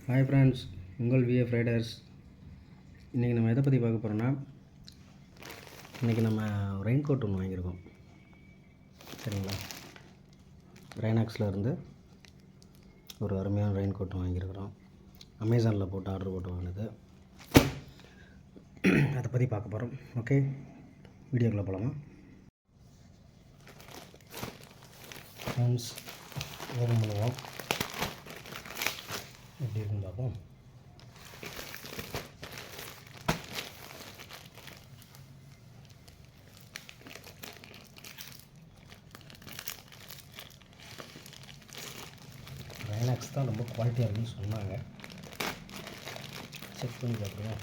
Hi friends, உங்கள் VF Riders. இன்றைக்கி நம்ம எதை பற்றி பார்க்க போகிறோன்னா, இன்றைக்கி நம்ம ரெயின் கோட் ஒன்று வாங்கியிருக்கோம். சரிங்களா, ரெய்னாக்ஸில் இருந்து ஒரு அருமையான ரெயின் கோட் வாங்கியிருக்கிறோம். அமேசானில் போட்டு ஆர்டர் போட்டு வாங்கினது. அதை பற்றி பார்க்க போகிறோம். ஓகே, வீடியோக்குள்ளே போகலாமா? ஃப்ரெண்ட்ஸ், ஓப்பன் பண்ணுவோம். எப்படி இருக்குன்னு பார்ப்போம். ரெய்னாக்ஸ் தான் ரொம்ப குவாலிட்டியாக இருக்குன்னு சொன்னாங்க. செக் பண்ணி பார்க்குறோம்.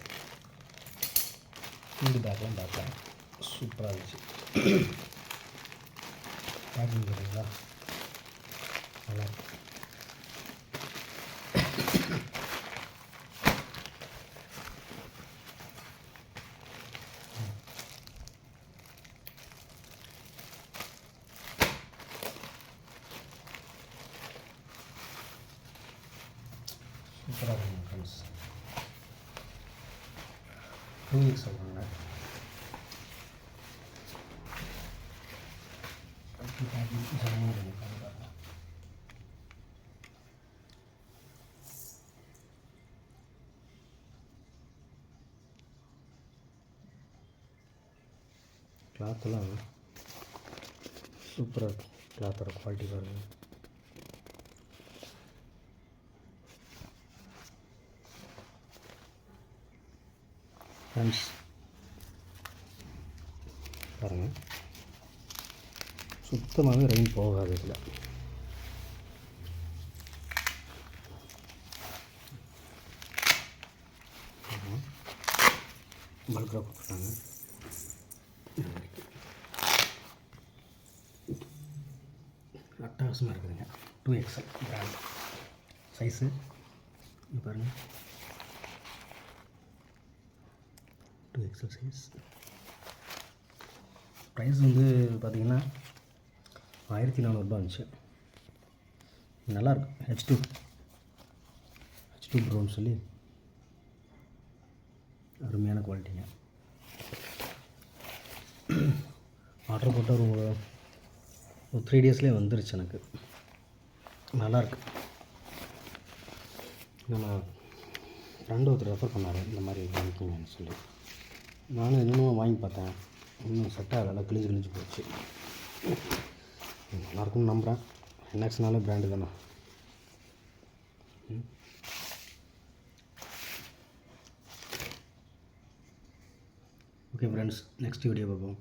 ஃபீட்பேக்லாம் பார்த்தேன், சூப்பராக இருந்துச்சு. பேக்கிங் பார்த்தீங்களா, நல்லா இருக்கு. சூப்பராக இருக்குங்க ஃப்ரெண்ட்ஸ். 2 வீக்ஸ் சொல்கிறாங்க. கிளாத்தெல்லாம் சூப்பராக இருக்கும். கிளாத்தோட குவாலிட்டி பாருங்கள். ஃப்ரெண்ட்ஸ் பாருங்கள், சுத்தமாகவே ரெயின் போகாது இதில். பல்காக கொடுத்துருக்காங்க. அட்டகாசமாக இருக்குதுங்க. 2XL பிராண்ட் சைஸு பாருங்கள். 2XL size. ப்ரைஸ் வந்து பார்த்திங்கன்னா 1400 இருந்துச்சு. நல்லாயிருக்கும். H2 ப்ரோன்னு சொல்லி அருமையான குவாலிட்டிங்க. ஆர்டர் போட்ட ஒரு 3 டேஸ்லேயே வந்துருச்சு எனக்கு. நல்லாயிருக்கு. நம்ம ஃப்ரெண்டு ஒருத்தர் ரெஃபர் பண்ணார், இந்த மாதிரி வாங்கிக்கிங்கன்னு சொல்லி. நானும் இன்னும் வாங்கி பார்த்தேன், இன்னும் செட் ஆகலை, கிழிஞ்சு போச்சு. நல்லாயிருக்குன்னு நம்புகிறேன். ரெய்னாக்ஸ்னாலே பிராண்டு தானே. ஓகே ஃப்ரெண்ட்ஸ், நெக்ஸ்ட் வீடியோ பார்ப்போம்.